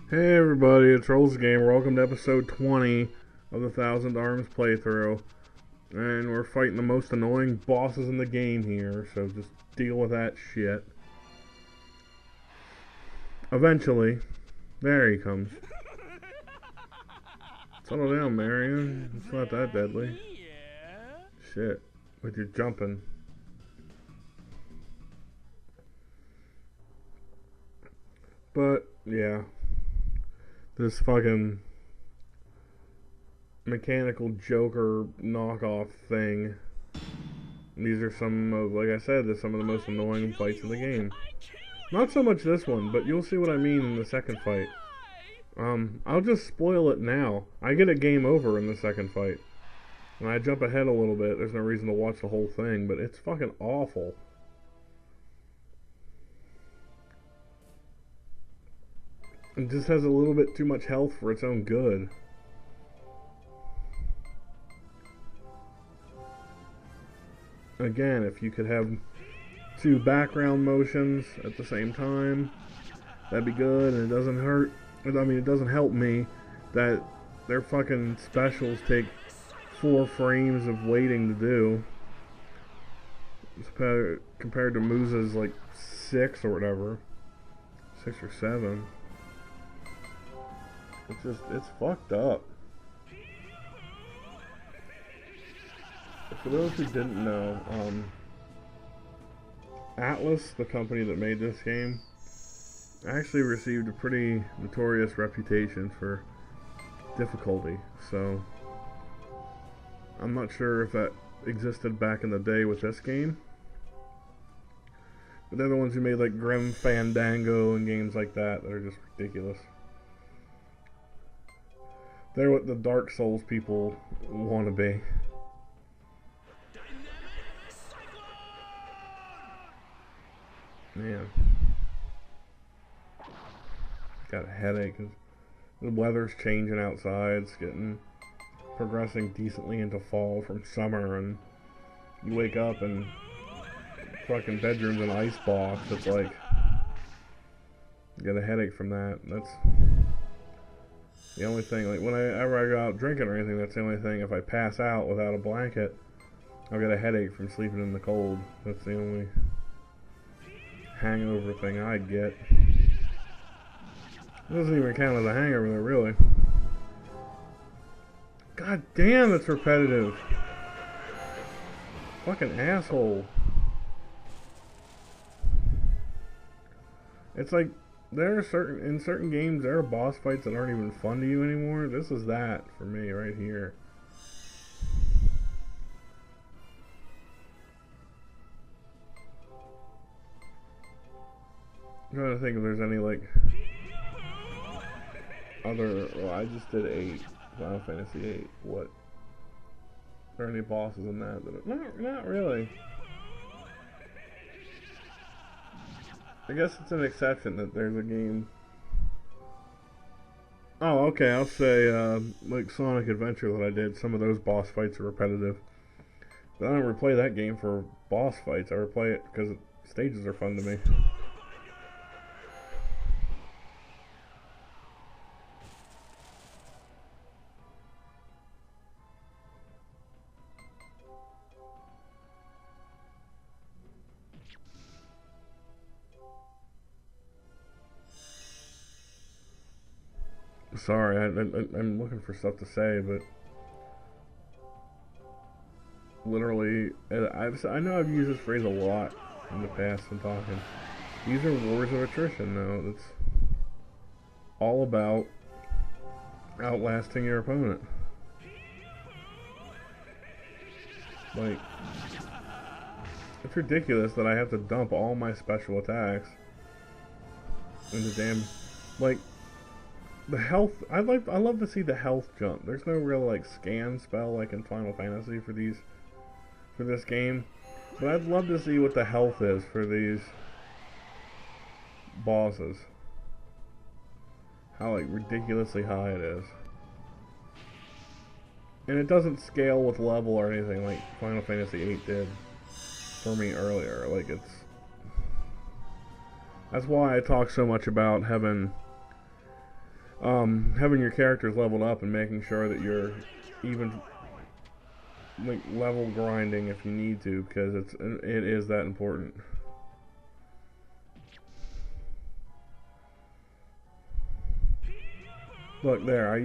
Hey everybody, it's RowlesTheGamer. Welcome to episode 20 of the Thousand Arms playthrough. And we're fighting the most annoying bosses in the game here, so just deal with that shit. Eventually. There he comes. Settle down, Marion. It's not that deadly. Shit. With your jumping. But, yeah. This fucking mechanical Joker knockoff thing. These are some of, like I said, they're some of the most annoying fights in the game. Not so much this one, but you'll see what I mean in the second fight. I'll just spoil it now. I get a game over in the second fight. And I jump ahead a little bit. There's no reason to watch the whole thing, but it's fucking awful. It just has a little bit too much health for its own good. Again, if you could have two background motions at the same time, that'd be good, and it doesn't hurt. I mean, it doesn't help me that their fucking specials take 4 frames of waiting to do. Compared to Musa's like 6 or whatever. 6 or 7. It's fucked up. For those who didn't know, Atlas, the company that made this game, actually received a pretty notorious reputation for difficulty, so I'm not sure if that existed back in the day with this game. But they're the ones who made like Grim Fandango and games like that are just ridiculous. They're what the Dark Souls people want to be. Man. Got a headache because the weather's changing outside. It's progressing decently into fall from summer, and you wake up and fucking bedroom's an ice box. It's like you get a headache from that. That's the only thing. Like whenever I go out drinking or anything, that's the only thing. If I pass out without a blanket, I'll get a headache from sleeping in the cold. That's the only hangover thing I get. It doesn't even count as a hangover though, really. God damn, that's repetitive. Fucking asshole. It's like in certain games there are boss fights that aren't even fun to you anymore. This is that for me right here. I'm trying to think if there's any like other. Well, I just did 8, Final Fantasy 8. What? Are there any bosses in that? Not really. I guess it's an exception that there's a game. Oh, okay. I'll say like Sonic Adventure that I did. Some of those boss fights are repetitive. But I don't replay that game for boss fights. I replay it because stages are fun to me. Sorry, I'm looking for stuff to say, but literally, I know I've used this phrase a lot in the past when talking. These are wars of attrition now. It's all about outlasting your opponent. Like, it's ridiculous that I have to dump all my special attacks into damn, like, the health. I love to see the health jump. There's no real like scan spell like in Final Fantasy for this game, but I'd love to see what the health is for these bosses. How like ridiculously high it is, and it doesn't scale with level or anything like Final Fantasy 8 did for me earlier. Like that's why I talk so much about having having your characters leveled up and making sure that you're even like level grinding if you need to, because it is that important. Look there, I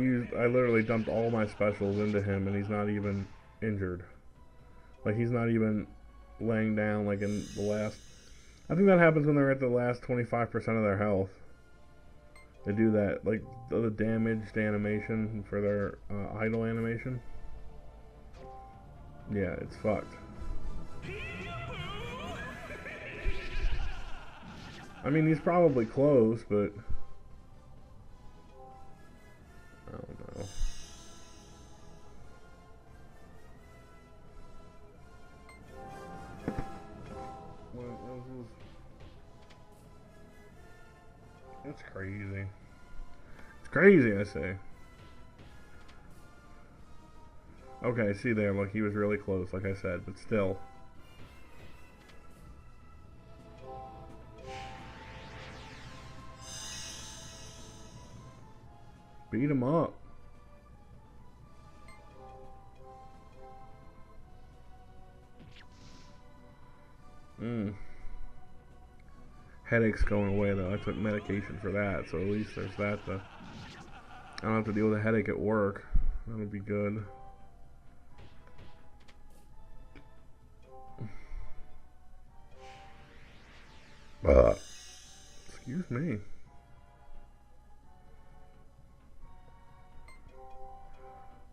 literally dumped all my specials into him and he's not even injured. Like, he's not even laying down like in the last, I think that happens when they're at the last 25% of their health. They do that, like the damaged animation for their idle animation. Yeah, it's fucked. I mean, he's probably close, but I don't know. It's crazy. It's crazy, I say. Okay, see there, look, he was really close, like I said, but still. Beat him up. Headache's going away though. I took medication for that, so at least there's that. I don't have to deal with a headache at work. That'll be good. Excuse me.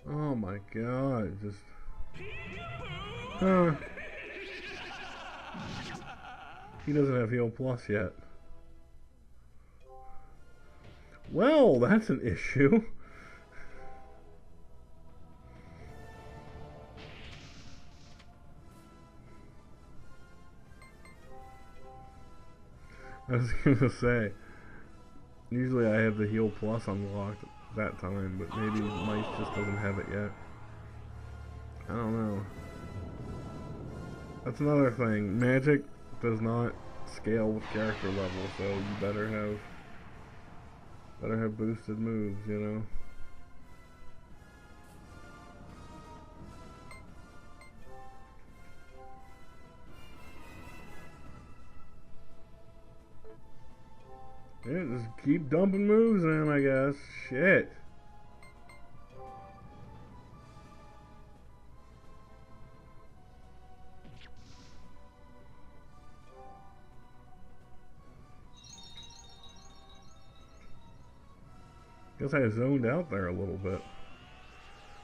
Oh my god, just... He doesn't have Heal Plus yet. Well, that's an issue. I was gonna say, usually I have the Heal Plus unlocked that time, but maybe Mice just doesn't have it yet. I don't know. That's another thing. Magic does not scale with character level, so you better have boosted moves, you know. Yeah, just keep dumping moves in, I guess. Shit. Guess I zoned out there a little bit.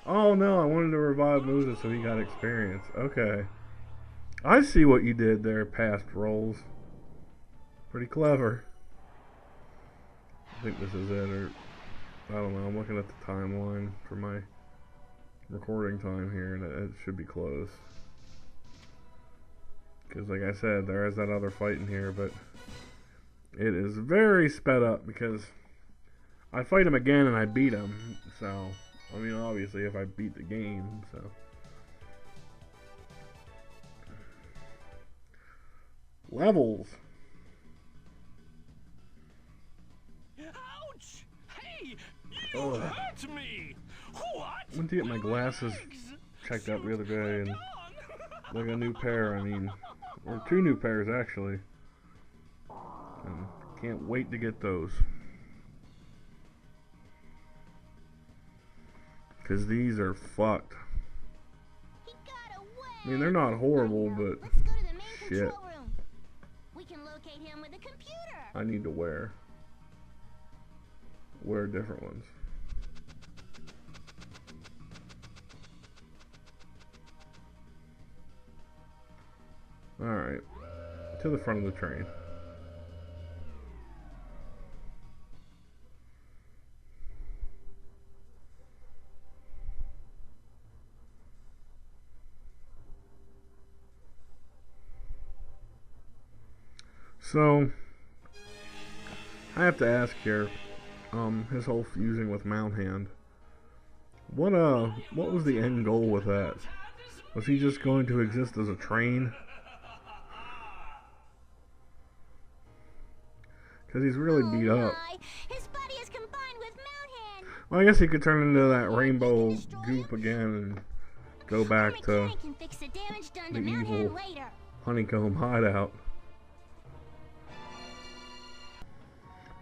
Oh no, I wanted to revive Musa so he got experience. Okay. I see what you did there, past rolls. Pretty clever. I think this is it, or I don't know, I'm looking at the timeline for my recording time here, and it should be close. Because like I said, there is that other fight in here, but it is very sped up because I fight him again and I beat him, so, I mean, obviously if I beat the game, so. Levels. Ouch! Hey, you hurt me! What? I went to get my glasses checked out the other day, and like a new pair, I mean, or 2 new pairs actually. And can't wait to get those. Because these are fucked. I mean, they're not horrible, but shit. We can locate him with a computer. I need to wear different ones. Alright. To the front of the train. So, I have to ask here, his whole fusing with Mount Hand. What was the end goal with that? Was he just going to exist as a train? Because he's really beat up. His body is combined with Mount Well, I guess he could turn into that rainbow goop again and go back to can fix the damage done the to Mount evil Hare later. honeycomb hideout.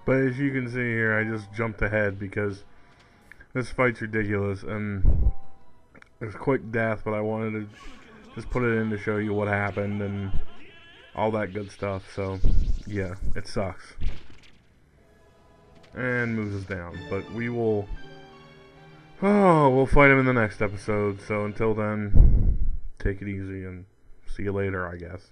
But as you can see here, I just jumped ahead because this fight's ridiculous and it's quick death, but I wanted to just put it in to show you what happened and all that good stuff. So yeah, it sucks. And moves us down, but we'll fight him in the next episode. So until then, take it easy and see you later, I guess.